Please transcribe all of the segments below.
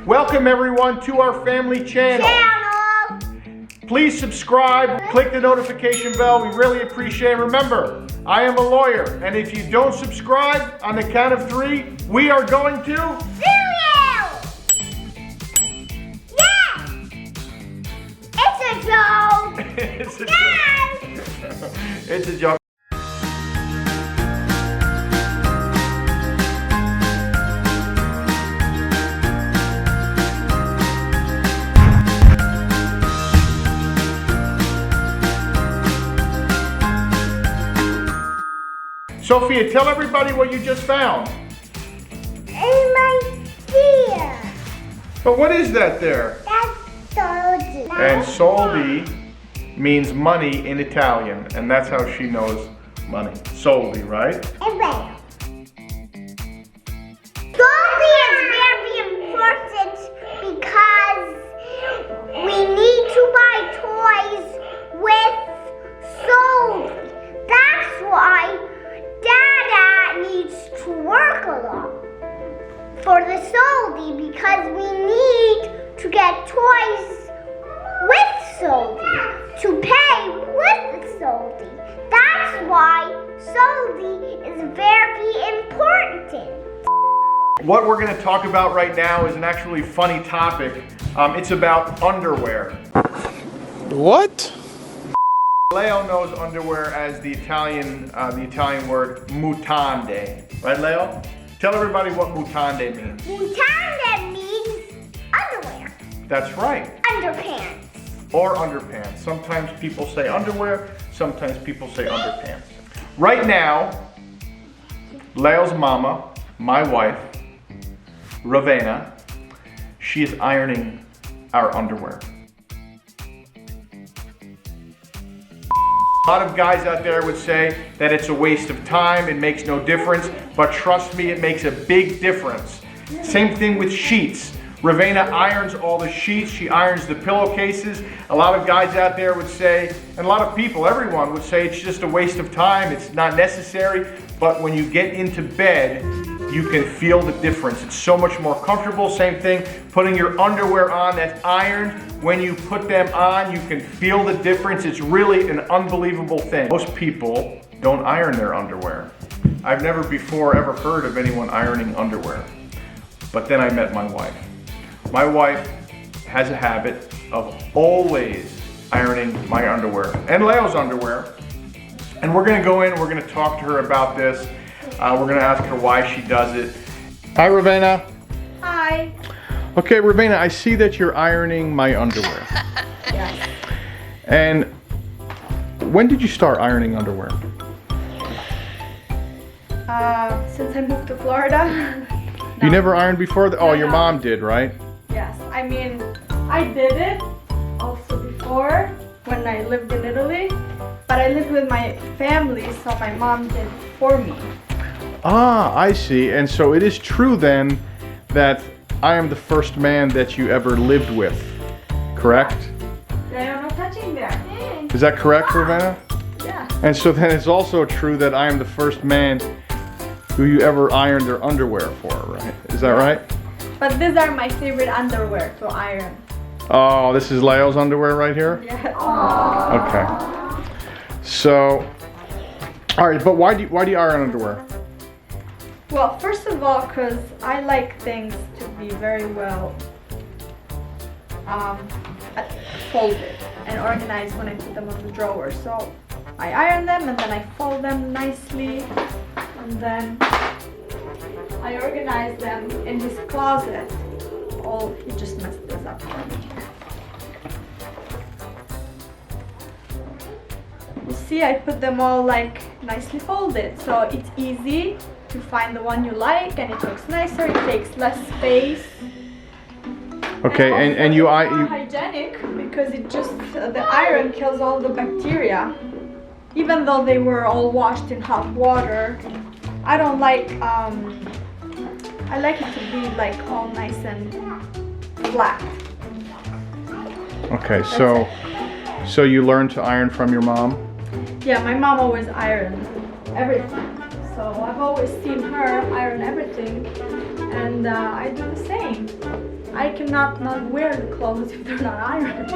Welcome everyone to our family channel. Please subscribe, click the notification bell. We really appreciate it. Remember, I am a lawyer, and if you don't subscribe, on the count of 3, we are going to sue you! Yeah! It's a joke! It's a Yes! joke. It's a joke. Sophia, tell everybody what you just found. In my ear. But what is that there? That's soldi. And soldi means money in Italian, and that's how she knows money. Soldi, right? And well. Soldi is very important because we need to buy toys with soldi. That's why Dada needs to work a lot for the soldi, because we need to get toys with soldi, to pay with the soldi. That's why soldi is very important. What we're going to talk about right now is an actually funny topic. It's about underwear. What? Leo knows underwear as the Italian word mutande. Right, Leo? Tell everybody what mutande means. Mutande means underwear. That's right. Underpants. Or underpants. Sometimes people say underwear, sometimes people say underpants. Right now, Leo's mama, my wife, Rovena, she is ironing our underwear. A lot of guys out there would say that it's a waste of time, it makes no difference, but trust me, it makes a big difference. Same thing with sheets. Ravenna irons all the sheets, she irons the pillowcases. A lot of guys out there would say, and a lot of people, everyone would say it's just a waste of time, it's not necessary, but when you get into bed, you can feel the difference. It's so much more comfortable. Same thing, putting your underwear on that's ironed. When you put them on, you can feel the difference. It's really an unbelievable thing. Most people don't iron their underwear. I've never before ever heard of anyone ironing underwear. But then I met my wife. My wife has a habit of always ironing my underwear and Leo's underwear. And we're gonna go in, we're gonna talk to her about this. We're gonna ask her why she does it. Hi, Ravenna. Hi. Okay, Ravenna, I see that you're ironing my underwear. Yes. And when did you start ironing underwear? Since I moved to Florida. You never ironed before? Oh, your No. mom did, right? Yes. I mean, I did it also before when I lived in Italy, but I lived with my family, so my mom did for me. Ah, I see. And so it is true then that I am the first man that you ever lived with, correct? There are no touching there. Is that correct, Ravenna? Yeah. And so then it's also true that I am the first man who you ever ironed their underwear for, right? Is that right? But these are my favorite underwear to iron. Oh, this is Leo's underwear right here? Yes. Okay. So, all right, but why do you iron underwear? Well, first of all, because I like things to be very well folded and organized when I put them on the drawer. So I iron them and then I fold them nicely, and then I organize them in this closet. Oh, he just messed this up for me. You see, I put them all like nicely folded, so it's easy to find the one you like, and it looks nicer, it takes less space. Okay, and also you it's more hygienic because it just the iron kills all the bacteria. Even though they were all washed in hot water, I don't like I like it to be like all nice and flat. Okay, so you learned to iron from your mom? Yeah, my mom always ironed everything. So I've always seen her iron everything, and I do the same. I cannot not wear the clothes if they're not ironed.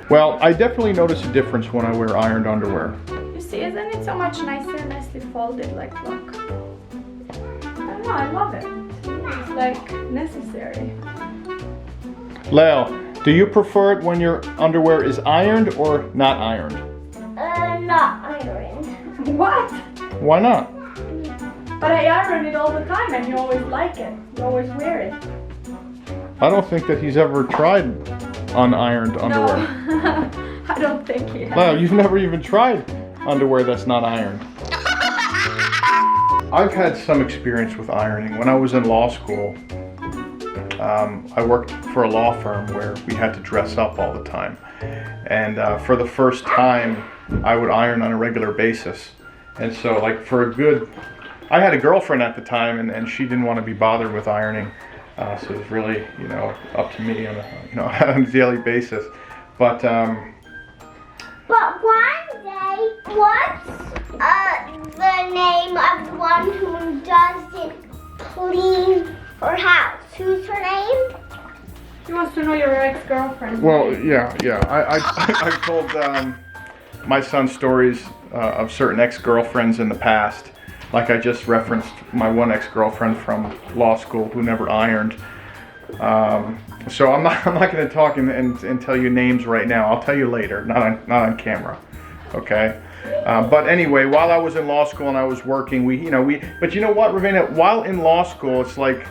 Well, I definitely notice a difference when I wear ironed underwear. You see, isn't it so much nicer, nicely folded? Like, look. I don't know, I love it. It's like necessary. Leo, do you prefer it when your underwear is ironed or not ironed? Not ironed. What? Why not? But I iron it all the time and you always like it. You always wear it. I don't think that he's ever tried unironed underwear. No, I don't think he has. Leo, you've never even tried underwear that's not ironed. I've had some experience with ironing. When I was in law school, I worked for a law firm where we had to dress up all the time. And for the first time, I would iron on a regular basis. And so like I had a girlfriend at the time and she didn't want to be bothered with ironing. So it was really, up to me on a, on a daily basis. But one day, what's the name of the one who doesn't clean her house? Who's her name? He wants to know your ex-girlfriend. well, yeah. I've told my son stories of certain ex-girlfriends in the past. Like I just referenced my one ex-girlfriend from law school who never ironed. So I'm not going to talk and tell you names right now. I'll tell you later, not on camera. Okay. But anyway, while I was in law school and I was working, but you know what, Ravenna? While in law school, it's like,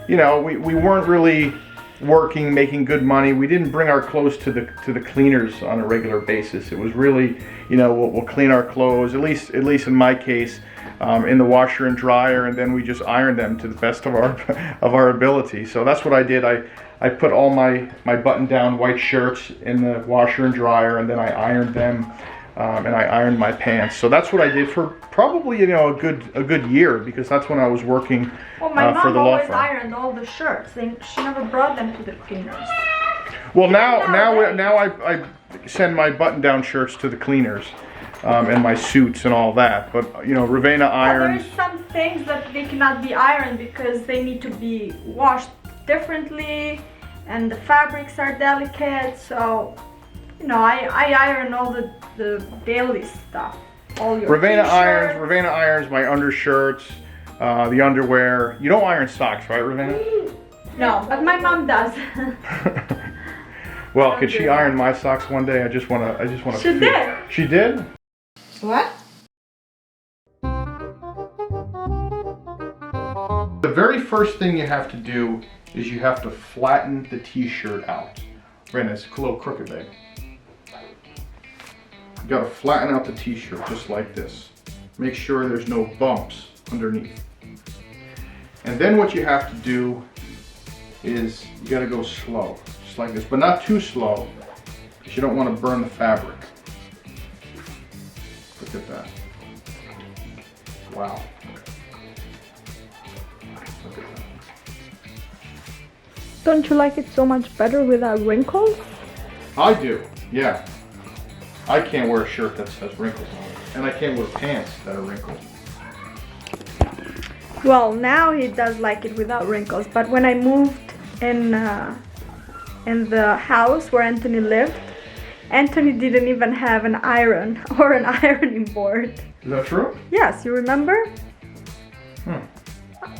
we weren't really working, making good money. We didn't bring our clothes to the cleaners on a regular basis. It was really, we'll clean our clothes, at least in my case, in the washer and dryer, and then we just ironed them to the best of our ability. So that's what I did. I put all my button-down white shirts in the washer and dryer, and then I ironed them, and I ironed my pants. So that's what I did for probably a good year, because that's when I was working Well, my for mom the law always firm. ironed all the shirts, and she never brought them to the cleaners. Well, now I send my button-down shirts to the cleaners, and my suits and all that. But Ravenna irons. There's some things that they cannot be ironed because they need to be washed differently, and the fabrics are delicate. So, I iron all the daily stuff. All your Ravenna t-shirts. irons my undershirts, the underwear. You don't iron socks, right, Ravenna? No, but my mom does. Well, could she iron my socks one day? I just want to. She did. She did? What? The very first thing you have to do is you have to flatten the t-shirt out. Ravenna, it's a little crooked, babe. You gotta flatten out the t-shirt just like this. Make sure there's no bumps underneath. And then what you have to do is you gotta go slow, just like this, but not too slow, because you don't want to burn the fabric. Look at that. Wow. Look at that. Don't you like it so much better without wrinkles? I do, yeah. I can't wear a shirt that has wrinkles on it, and I can't wear pants that are wrinkled. Well, now he does like it without wrinkles, but when I moved in the house where Anthony lived, Anthony didn't even have an iron or an ironing board. Is that true? Yes, you remember?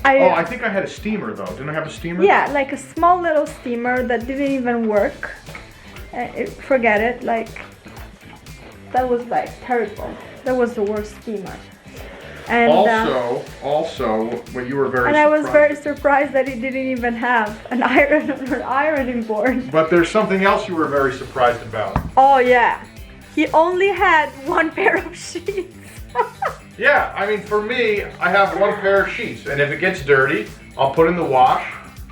I think I had a steamer though. Didn't I have a steamer? Yeah, like a small little steamer that didn't even work. Forget it, that was terrible. That was the worst steamer. And also, what you were very and I was surprised- very surprised that he didn't even have an iron or an ironing board. But there's something else you were very surprised about. Oh yeah, he only had one pair of sheets. Yeah, I mean, for me, I have one pair of sheets, and if it gets dirty, I'll put it in the wash,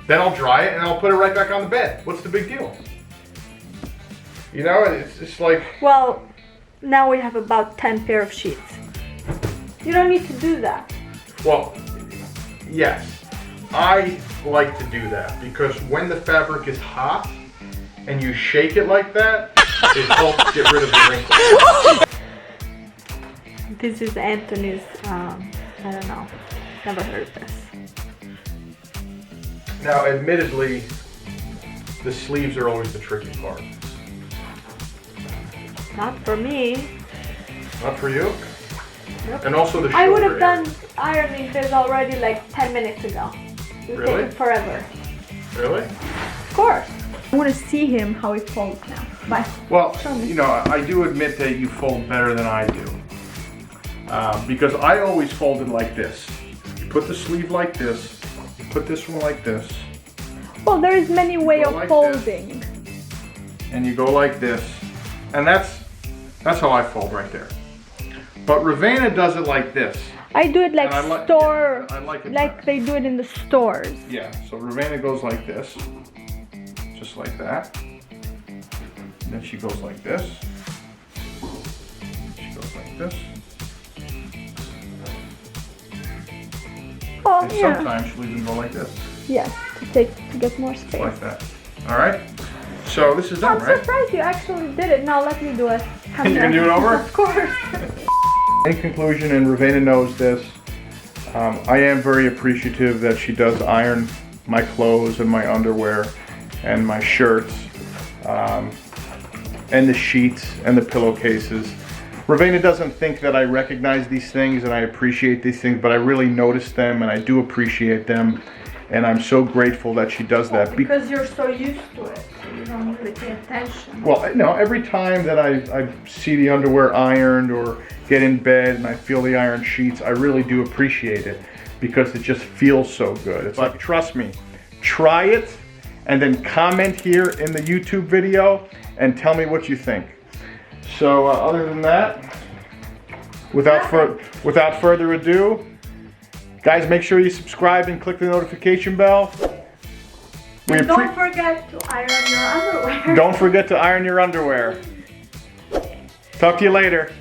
then I'll dry it, and I'll put it right back on the bed. What's the big deal? It's just like... Well, now we have about 10 pair of sheets. You don't need to do that. Well, yes, I like to do that, because when the fabric is hot, and you shake it like that, it helps get rid of the wrinkles. This is Anthony's, I don't know, never heard of this. Now, admittedly, the sleeves are always the tricky part. Not for me. Not for you? Nope. And also the shoulder I would have area. done ironing this already like 10 minutes ago. It would Really? take forever. Really? Of course. I want to see him how he folds now. Bye. Well, Show me. you know, I do admit that you fold better than I do. Because I always fold it like this. You put the sleeve like this, you put this one like this, Well, there is many way Go of like folding. and you go like this. And that's how I fold right there. But Ravenna does it like this. I do it like And I like- store, yeah, I like it like better. they do it in the stores. Yeah, so Ravenna goes like this, just like that. And then she goes like this. She goes like this. Oh And yeah. sometimes she'll even go like this, Yes, to get more space. like that. All right. So this is done, I'm right? surprised you actually did it. Now let me do it. Come You can here. do it over? Of course. In conclusion, and Ravenna knows this, I am very appreciative that she does iron my clothes and my underwear and my shirts and the sheets and the pillowcases. Ravenna doesn't think that I recognize these things and I appreciate these things, but I really notice them and I do appreciate them. And I'm so grateful that she does that. Because you're so used to it, so you don't really pay attention. Well, no, every time that I see the underwear ironed or get in bed and I feel the iron sheets, I really do appreciate it because it just feels so good. It's like, trust me, try it and then comment here in the YouTube video and tell me what you think. So other than that, without further ado, guys, make sure you subscribe and click the notification bell. And don't forget to iron your underwear. Don't forget to iron your underwear. Talk to you later.